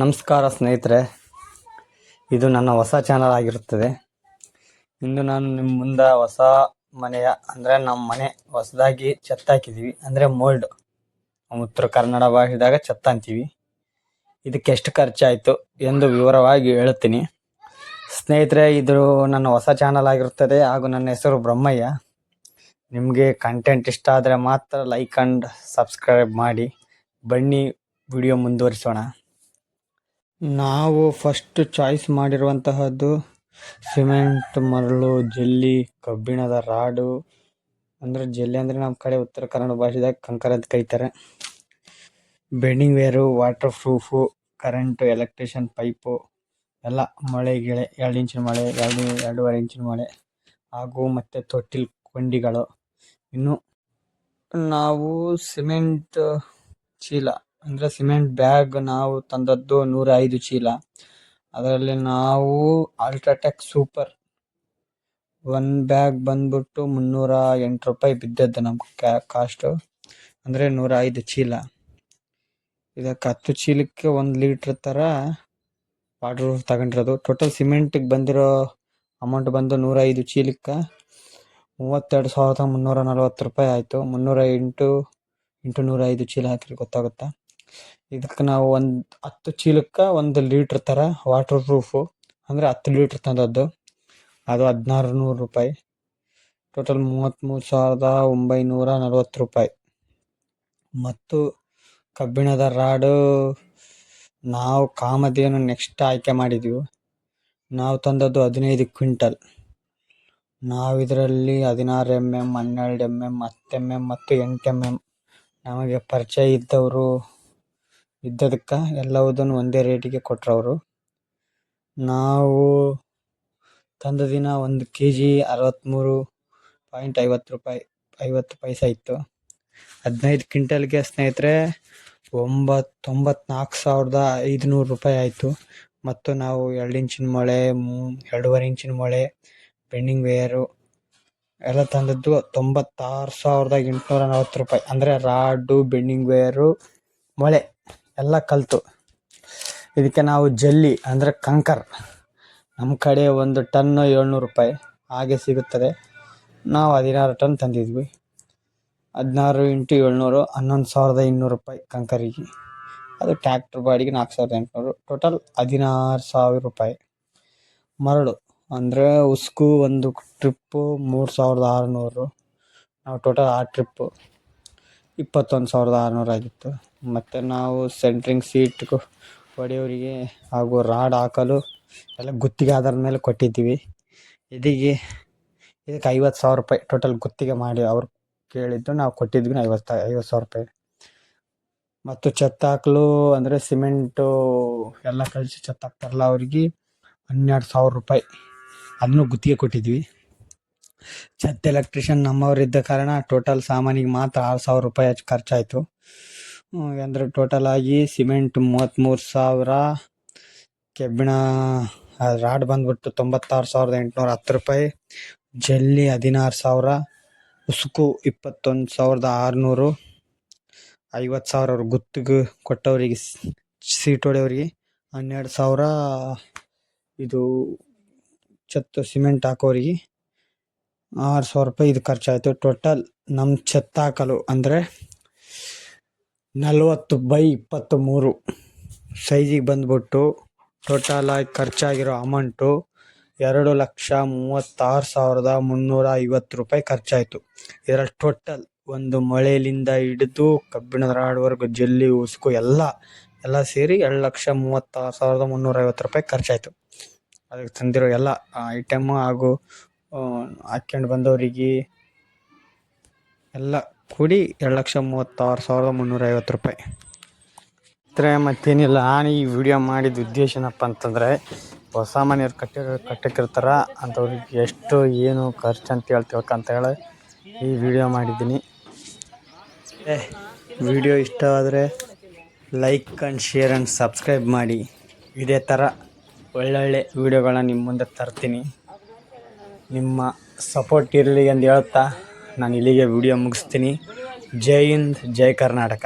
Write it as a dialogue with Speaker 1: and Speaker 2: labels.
Speaker 1: ನಮಸ್ಕಾರ ಸ್ನೇಹಿತರೆ, ಇದು ನನ್ನ ಹೊಸ ಚಾನಲ್ ಆಗಿರುತ್ತದೆ. ಇಂದು ನಾನು ನಿಮ್ಮ ಮುಂದೆ ಹೊಸ ಮನೆಯ ಅಂದರೆ ನಮ್ಮ ಮನೆ ಹೊಸದಾಗಿ ಛತ್ ಹಾಕಿದ್ದೀವಿ. ಅಂದರೆ ಮೋಲ್ಡ್, ಉತ್ತರ ಕನ್ನಡ ಭಾಷೆದಾಗ ಛತ್ ಅಂತೀವಿ. ಇದಕ್ಕೆ ಎಷ್ಟು ಖರ್ಚಾಯಿತು ಎಂದು ವಿವರವಾಗಿ ಹೇಳುತ್ತೀನಿ. ಸ್ನೇಹಿತರೆ, ಇದು ನನ್ನ ಹೊಸ ಚಾನಲ್ ಆಗಿರುತ್ತದೆ ಹಾಗೂ ನನ್ನ ಹೆಸರು ಬ್ರಹ್ಮಯ್ಯ. ನಿಮಗೆ ಕಂಟೆಂಟ್ ಇಷ್ಟ ಆದರೆ ಮಾತ್ರ ಲೈಕ್ ಆ್ಯಂಡ್ ಸಬ್ಸ್ಕ್ರೈಬ್ ಮಾಡಿ. ಬನ್ನಿ ವಿಡಿಯೋ ಮುಂದುವರಿಸೋಣ. ನಾವು ಫಸ್ಟ್ ಚಾಯ್ಸ್ ಮಾಡಿರುವಂತಹದ್ದು ಸಿಮೆಂಟ್, ಮರಳು, ಜಲ್ಲಿ, ಕಬ್ಬಿಣದ ರಾಡು. ಅಂದರೆ ಜಲ್ಲಿ ಅಂದರೆ ನಮ್ಮ ಕಡೆ ಉತ್ತರ ಕನ್ನಡ ಭಾಷೆದಾಗ ಕಂಕರ್ ಅಂತ ಕರೀತಾರೆ. Bending wear, water proof, current, electrician pipe ಎಲ್ಲ, ಮಳೆ ಗಿಳೆ 2 ಇಂಚಿನ ಮಳೆ, 2.5 ಇಂಚಿನ ಮಳೆ ಹಾಗೂ ಮತ್ತು ತೊಟ್ಟಿಲ್ ಕೊಂಡಿಗಳು. ಇನ್ನು ನಾವು ಸಿಮೆಂಟ್ ಚೀಲ ಅಂದರೆ ಸಿಮೆಂಟ್ ಬ್ಯಾಗ್ ನಾವು ತಂದದ್ದು 105 ಚೀಲ. ಅದರಲ್ಲಿ ನಾವು ಅಲ್ಟ್ರಾಟೆಕ್ ಸೂಪರ್ ಒಂದು ಬ್ಯಾಗ್ ಬಂದ್ಬಿಟ್ಟು 308 ರೂಪಾಯಿ ಬಿದ್ದದ್ದು ನಮ್ಮ ಕಾಸ್ಟು. ಅಂದರೆ 105 ಚೀಲ. ಇದಕ್ಕೆ 10 ಚೀಲಕ್ಕೆ 1 ಲೀಟ್ರ್ ಥರ ವಾಟರ್ ತಗೊಂಡಿರೋದು. ಟೋಟಲ್ ಸಿಮೆಂಟಿಗೆ ಬಂದಿರೋ ಅಮೌಂಟ್ ಬಂದು 105 ಚೀಲಕ್ಕೆ 32,340 ರೂಪಾಯಿ ಆಯಿತು. 308 × 105 ಚೀಲ ಹಾಕಿದ್ರೆ ಗೊತ್ತಾಗುತ್ತಾ. ಇದಕ್ಕೆ ನಾವು 10 ಚೀಲಕ್ಕೆ 1 ಲೀಟ್ರ್ ಥರ ವಾಟರ್ ಪ್ರೂಫು ಅಂದರೆ 10 ಲೀಟ್ರ್ ತಂದದ್ದು. ಅದು 1,600 ರೂಪಾಯಿ. ಟೋಟಲ್ 33,940 ರೂಪಾಯಿ. ಮತ್ತು ಕಬ್ಬಿಣದ ರಾಡು ನಾವು ಕಾಮಧೇನು ನೆಕ್ಸ್ಟ್ ಆಯ್ಕೆ ಮಾಡಿದ್ವಿ. ನಾವು ತಂದದ್ದು 15 ಕ್ವಿಂಟಲ್. ನಾವು ಇದರಲ್ಲಿ 16 mm, 12 mm, 10 mm ಮತ್ತು 8 mm ನಮಗೆ ಪರಿಚಯ ಇದ್ದವರು ಇದ್ದದಕ್ಕೆ ಎಲ್ಲವುದನ್ನು ಒಂದೇ ರೇಟಿಗೆ ಕೊಟ್ಟರವರು. ನಾವು ತಂದ ದಿನ 1 kg 63.50 ರೂಪಾಯಿ 50 ಪೈಸೆ ಇತ್ತು. 15 ಕ್ವಿಂಟಲ್ಗೆ ಸ್ನೇಹಿತರೆ 94,500 ರೂಪಾಯಿ ಆಯಿತು. ಮತ್ತು ನಾವು 2 ಇಂಚಿನ ಮೊಳೆ, 2.5 ಇಂಚಿನ ಮೊಳೆ, ಬೆಂಡಿಂಗ್ ವೇರು ಎಲ್ಲ ತಂದದ್ದು 96,840 ರೂಪಾಯಿ. ಅಂದರೆ ರಾಡು, ಬೆಂಡಿಂಗ್ ವೇರು, ಮೊಳೆ ಎಲ್ಲ ಕಲಿತು. ಇದಕ್ಕೆ ನಾವು ಜಲ್ಲಿ ಅಂದರೆ ಕಂಕರ್ ನಮ್ಮ ಕಡೆ 1 ಟನ್ 700 ರೂಪಾಯಿ ಹಾಗೆ ಸಿಗುತ್ತದೆ. ನಾವು 16 ಟನ್ ತಂದಿದ್ವಿ. 16 × 700 11,200 ರೂಪಾಯಿ ಕಂಕರಿಗೆ. ಅದು ಟ್ಯಾಕ್ಟ್ರ್ ಬಾಡಿಗೆ 4,800. ಟೋಟಲ್ 16,000 ರೂಪಾಯಿ. ಮರಳು ಅಂದರೆ ಉಸ್ಕು ಒಂದು ಟ್ರಿಪ್ಪು 3,600. ನಾವು ಟೋಟಲ್ 6 ಟ್ರಿಪ್ಪು 21,600 ಆಗಿತ್ತು. ಮತ್ತು ನಾವು ಸೆಂಟ್ರಿಂಗ್ ಸೀಟ್ ಹೊಡೆಯೋರಿಗೆ ಹಾಗೂ ರಾಡ್ ಹಾಕಲು ಎಲ್ಲ ಗುತ್ತಿಗೆ ಆಧಾರದ ಮೇಲೆ ಕೊಟ್ಟಿದ್ದೀವಿ. ಇದಕ್ಕೆ 50,000 ರೂಪಾಯಿ ಟೋಟಲ್ ಗುತ್ತಿಗೆ ಮಾಡಿ ಅವ್ರು ಕೇಳಿದ್ದು ನಾವು ಕೊಟ್ಟಿದ್ವಿ 50,000 ರೂಪಾಯಿ. ಮತ್ತು ಛತ್ ಹಾಕಲು ಅಂದರೆ ಸಿಮೆಂಟು ಎಲ್ಲ ಕಳಿಸಿ ಛತ್ ಹಾಕ್ತಾರಲ್ಲ ಅವ್ರಿಗೆ 12,000 ರೂಪಾಯಿ ಅದನ್ನು ಗುತ್ತಿಗೆ ಕೊಟ್ಟಿದ್ವಿ. ಛತ್ ಎಲೆಕ್ಟ್ರಿಷಿಯನ್ ನಮ್ಮವರಿದ್ದ ಕಾರಣ ಟೋಟಲ್ ಸಾಮಾನಿಗೆ ಮಾತ್ರ 6,000 ರೂಪಾಯಿ ಖರ್ಚಾಯಿತು. ಅಂದರೆ ಟೋಟಲ್ ಆಗಿ ಸಿಮೆಂಟ್ 33,000, ಕಬ್ಬಿಣ ರಾಡ್ ಬಂದ್ಬಿಟ್ಟು 96,810 ರೂಪಾಯಿ, ಜಲ್ಲಿ 16,000, ಉಸುಕು 21,600, 50,000 ಅವ್ರು ಗುತ್ತಿಗೆ ಕೊಟ್ಟವರಿಗೆ ಸೀಟ್ ಹೊಡೆಯವರಿಗೆ, 12,000 ಇದು ಛತ್ತು ಸಿಮೆಂಟ್ ಹಾಕೋರಿಗೆ 6,000 ರೂಪಾಯಿ ಇದು ಖರ್ಚಾಯಿತು. ಟೋಟಲ್ ನಮ್ಮ ಛತ್ ಹಾಕಲು ಅಂದರೆ 40x23 ಸೈಜಿಗೆ ಬಂದ್ಬಿಟ್ಟು ಟೋಟಲಾಗಿ ಖರ್ಚಾಗಿರೋ ಅಮೌಂಟು 2,36,350 ರೂಪಾಯಿ ಖರ್ಚಾಯಿತು. ಇದರಲ್ಲಿ ಟೋಟಲ್ ಒಂದು ಮೊಳೆಯಿಂದ ಹಿಡಿದು ಕಬ್ಬಿಣದ ರಾಡ್ವರೆಗೂ ಜಲ್ಲಿ, ಉಸುಕು ಎಲ್ಲ ಸೇರಿ 2,36,350 ರೂಪಾಯಿ ಖರ್ಚಾಯಿತು. ಅದಕ್ಕೆ ತಂದಿರೋ ಎಲ್ಲ ಐಟಮ್ಮು ಹಾಗೂ ಹಾಕ್ಯಂಡು ಬಂದವರಿಗೆ ಎಲ್ಲ ಕೂಡಿ 2,36,350 ರೂಪಾಯಿ. ಮತ್ತೇನಿಲ್ಲ. ನಾನು ಈ ವಿಡಿಯೋ ಮಾಡಿದ ಉದ್ದೇಶ ಏನಪ್ಪ ಅಂತಂದರೆ, ಹೊಸ ಮನೆಯವ್ರು ಕಟ್ಟಕ್ಕಿರ್ತಾರ ಅಂಥವ್ರಿಗೆ ಎಷ್ಟು ಏನು ಖರ್ಚು ಅಂತ ತಿಳ್ಕೊಂತೇಳಿ ಈ ವಿಡಿಯೋ ಮಾಡಿದ್ದೀನಿ. ವಿಡಿಯೋ ಇಷ್ಟವಾದರೆ like and share and subscribe ಮಾಡಿ. ಇದೇ ಥರ ಒಳ್ಳೊಳ್ಳೆ ವಿಡಿಯೋಗಳನ್ನ ನಿಮ್ಮ ಮುಂದೆ ತರ್ತೀನಿ. ನಿಮ್ಮ ಸಪೋರ್ಟ್ ಇರಲಿ ಎಂದು ಹೇಳ್ತಾ ನಾನು ಇಲ್ಲಿಗೆ ವಿಡಿಯೋ ಮುಗಿಸ್ತೀನಿ. ಜೈ ಹಿಂದ್, ಜೈ ಕರ್ನಾಟಕ.